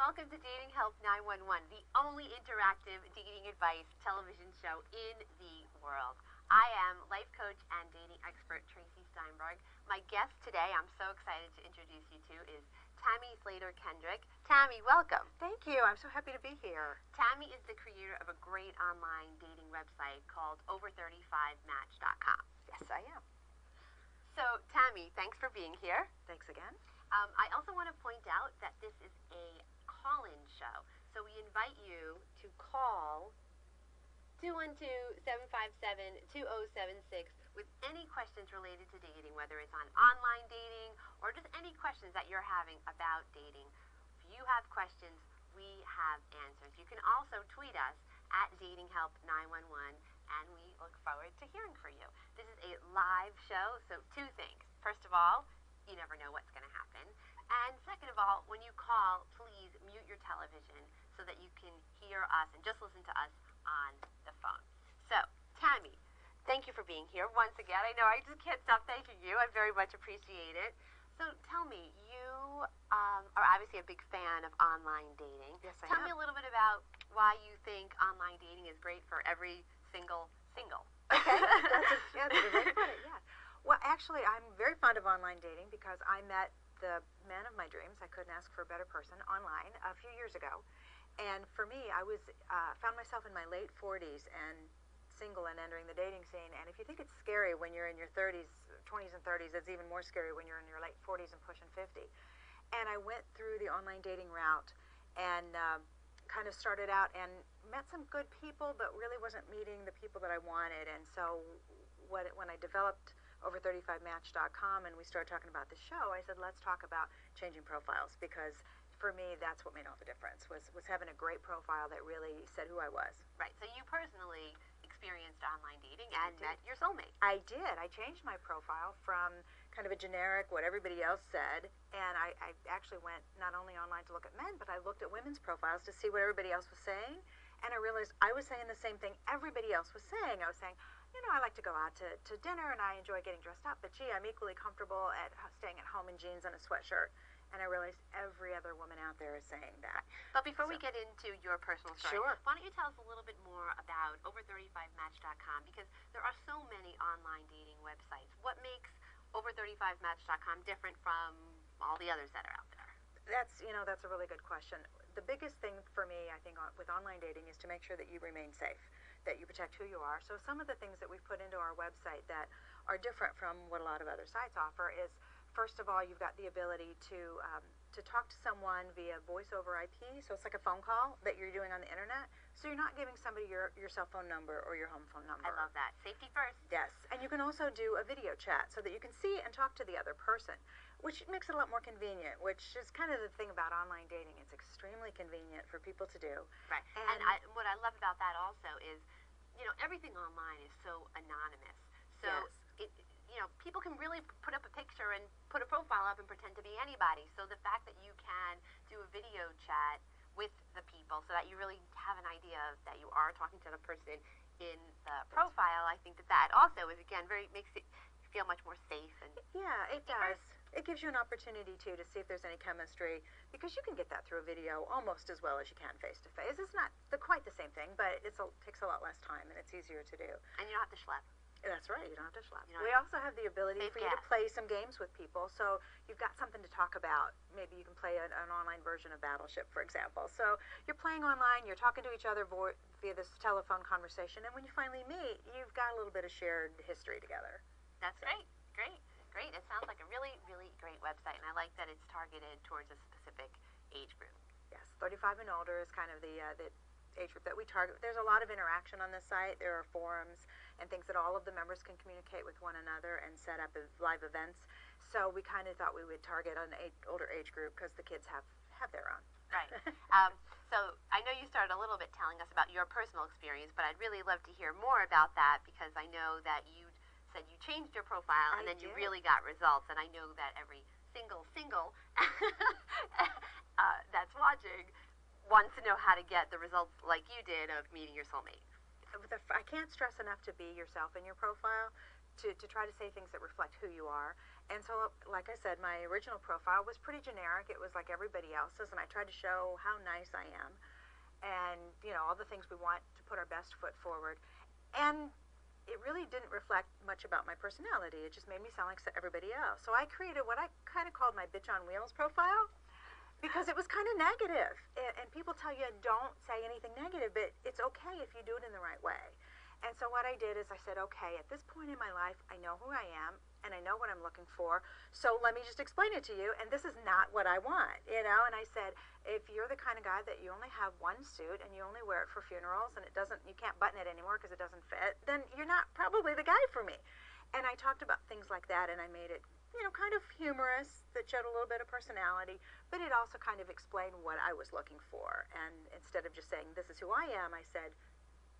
welcome to Dating Help 911, the only interactive dating advice television show in the world. I am life coach and dating expert Tracy Steinberg. My guest today, I'm so excited to introduce you to, is Tammy Slater-Kendrick. Tammy, welcome. Thank you. I'm so happy to be here. Tammy is the creator of a great online dating website called over35match.com. Yes, I am. So, Tammy, thanks for being here. Thanks again. I also want to point out that this is a call-in show. So we invite you to call 212-757-2076 with any questions related to dating, whether it's on online dating or just any questions that you're having about dating. If you have questions, we have answers. You can also tweet us at datinghelp911, and we look forward to hearing from you. This is a live show, so two things. First of all, you never know what's going to happen. And second of all, when you call, please mute your television so that you can hear us and just listen to us on the phone. So, Tammy, thank you for being here once again. I know I just can't stop thanking you. I very much appreciate it. So tell me, you are obviously a big fan of online dating. Yes, I am. Tell me a little bit about why you think online dating is great for every single. Okay, that's a good way to put it, yeah. Well, actually, I'm very fond of online dating because I met the man of my dreams. I couldn't ask for a better person online a few years ago. And for me, I was found myself in my late 40s and single and entering the dating scene. And if you think it's scary when you're in your 30s, 20s and 30s, it's even more scary when you're in your late 40s and pushing 50. And I went through the online dating route and kind of started out and met some good people, but really wasn't meeting the people that I wanted. And so when I developed over35match.com and we started talking about the show, I said, let's talk about changing profiles, because for me, that's what made all the difference, was having a great profile that really said who I was. Right, so you personally experienced online dating and met your soulmate. I did. I changed my profile from kind of a generic, what everybody else said, and I actually went not only online to look at men, but I looked at women's profiles to see what everybody else was saying, and I realized I was saying the same thing everybody else was saying. I was saying, you know, I like to go out to dinner and I enjoy getting dressed up, but gee, I'm equally comfortable at staying at home in jeans and a sweatshirt. And I realized every other woman out there is saying that. But before we get into your personal story, sure, why don't you tell us a little bit more about over35match.com, because there are so many online dating websites. What makes over35match.com different from all the others that are out there? That's a really good question. The biggest thing for me, I think, with online dating is to make sure that you remain safe, that you protect who you are. So some of the things that we've put into our website that are different from what a lot of other sites offer is, first of all, you've got the ability to talk to someone via voice over IP. So it's like a phone call that you're doing on the internet. So you're not giving somebody your cell phone number or your home phone number. I love that. Safety first. Yes. And you can also do a video chat so that you can see and talk to the other person, which makes it a lot more convenient, which is kind of the thing about online dating. It's extremely convenient for people to do. Right. And what I love about that also is, everything online is so anonymous. So yes. People can really put up a picture and put a profile up and pretend to be anybody. So the fact that you can do a video chat with the people so that you really have an idea that you are talking to the person in the profile, I think that also is, again, makes it feel much more safe. And yeah, it does. It gives you an opportunity, too, to see if there's any chemistry, because you can get that through a video almost as well as you can face-to-face. It's not quite the same thing, but it takes a lot less time, and it's easier to do. And you don't have to schlep. That's right, you don't have to schlep. We also have the ability for you to play some games with people, so you've got something to talk about. Maybe you can play an online version of Battleship, for example. So you're playing online, you're talking to each other via this telephone conversation, and when you finally meet, you've got a little bit of shared history together. That's great. It sounds like a really, really great website, and I like that it's targeted towards a specific age group. Yes, 35 and older is kind of the age group that we target. There's a lot of interaction on this site. There are forums and things that all of the members can communicate with one another and set up live events. So we kind of thought we would target an older age group because the kids have their own. Right. So I know you started a little bit telling us about your personal experience, but I'd really love to hear more about that, because I know that you said you changed your profile and then you really got results, and I know that every single that's watching wants to know how to get the results like you did of meeting your soulmate. I can't stress enough to be yourself in your profile. to try to say things that reflect who you are. And so, like I said, my original profile was pretty generic. It was like everybody else's, and I tried to show how nice I am and, all the things we want to put our best foot forward. And it really didn't reflect much about my personality. It just made me sound like everybody else. So I created what I kind of called my bitch on wheels profile because it was kind of negative. And people tell you don't say anything negative, but it's okay if you do it in the right way. And so what I did is I said, okay, at this point in my life, I know who I am, and I know what I'm looking for, so let me just explain it to you, and this is not what I want, And I said, if you're the kind of guy that you only have one suit, and you only wear it for funerals, and you can't button it anymore because it doesn't fit, then you're not probably the guy for me. And I talked about things like that, and I made it, kind of humorous, that showed a little bit of personality, but it also kind of explained what I was looking for. And instead of just saying, this is who I am, I said,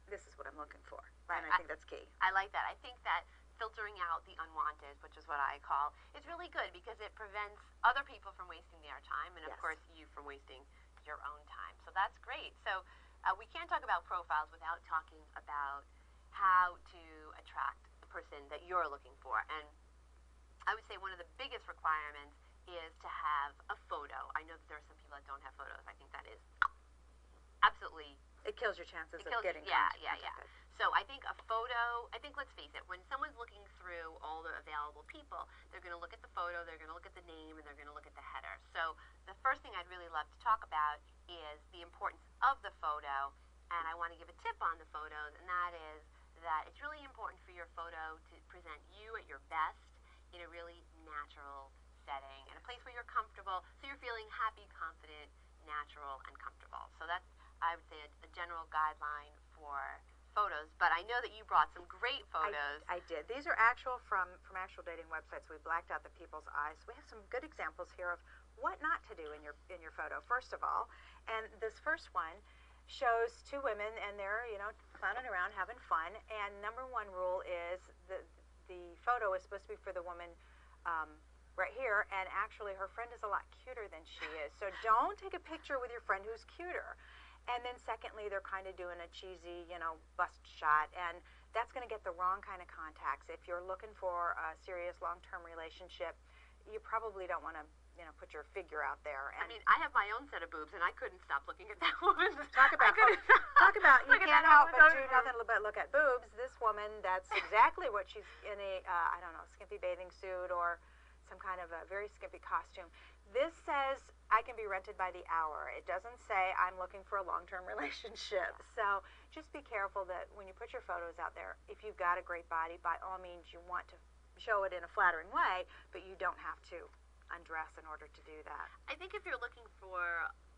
this is what I'm looking for. Right. And I think that's key. I like that. I think that filtering out the unwanted, which is what I call, is really good because it prevents other people from wasting their time and, of course, you from wasting your own time. So that's great. So we can't talk about profiles without talking about how to attract the person that you're looking for. And I would say one of the biggest requirements is to have a photo. I know that there are some people that don't have photos. I think that is absolutely... It kills your chances of getting contacted. So I think a photo, let's face it, when someone's looking through all the available people, they're going to look at the photo, they're going to look at the name, and they're going to look at the header. So the first thing I'd really love to talk about is the importance of the photo, and I want to give a tip on the photos, and that is that it's really important for your photo to present you at your best in a really natural setting, in a place where you're comfortable, so you're feeling happy, confident, natural, and comfortable. So that's, I would say, a general guideline for photos, but I know that you brought some great photos. I did. These are actual from actual dating websites. We blacked out the people's eyes. We have some good examples here of what not to do in your photo, first of all. And this first one shows two women, and they're, clowning around, having fun. And number one rule is the photo is supposed to be for the woman right here, and actually her friend is a lot cuter than she is. So don't take a picture with your friend who's cuter. And then secondly, they're kind of doing a cheesy, bust shot, and that's going to get the wrong kind of contacts. If you're looking for a serious long-term relationship, you probably don't want to, put your figure out there. And I mean, I have my own set of boobs, and I couldn't stop looking at that woman. Talk about you can't help but do nothing but look at boobs. This woman, that's exactly what she's in a, skimpy bathing suit or some kind of a very skimpy costume. This says I can be rented by the hour. It doesn't say I'm looking for a long-term relationship. So just be careful that when you put your photos out there, if you've got a great body, by all means you want to show it in a flattering way, but you don't have to undress in order to do that. I think if you're looking for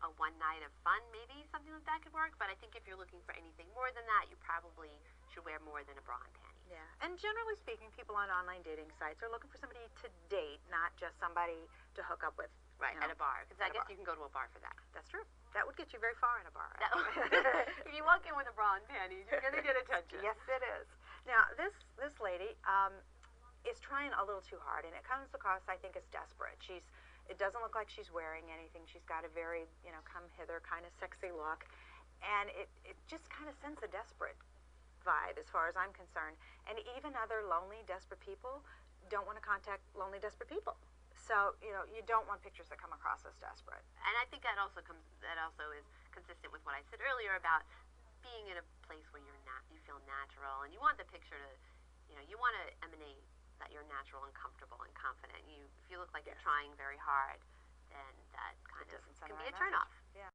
a one night of fun, maybe something like that could work, but I think if you're looking for anything more than that, you probably should wear more than a bra and panties. Yeah, and generally speaking, people on online dating sites are looking for somebody to date, not just somebody to hook up with. Right, at a bar, because I guess you can go to a bar for that. That's true. That would get you very far in a bar. If you walk in with a bra and panties, you're going to get attention. Yes, it is. Now, this lady is trying a little too hard, and it comes across, I think, as desperate. It doesn't look like she's wearing anything. She's got a very, come hither kind of sexy look, and it just kind of sends a desperate vibe as far as I'm concerned. And even other lonely, desperate people don't want to contact lonely, desperate people. So, you don't want pictures that come across as desperate. And I think that also is consistent with what I said earlier about being in a place where you feel natural, and you want the picture to, you want to emanate that you're natural and comfortable and confident. If you look like you're trying very hard, then that kind of can be a turn off.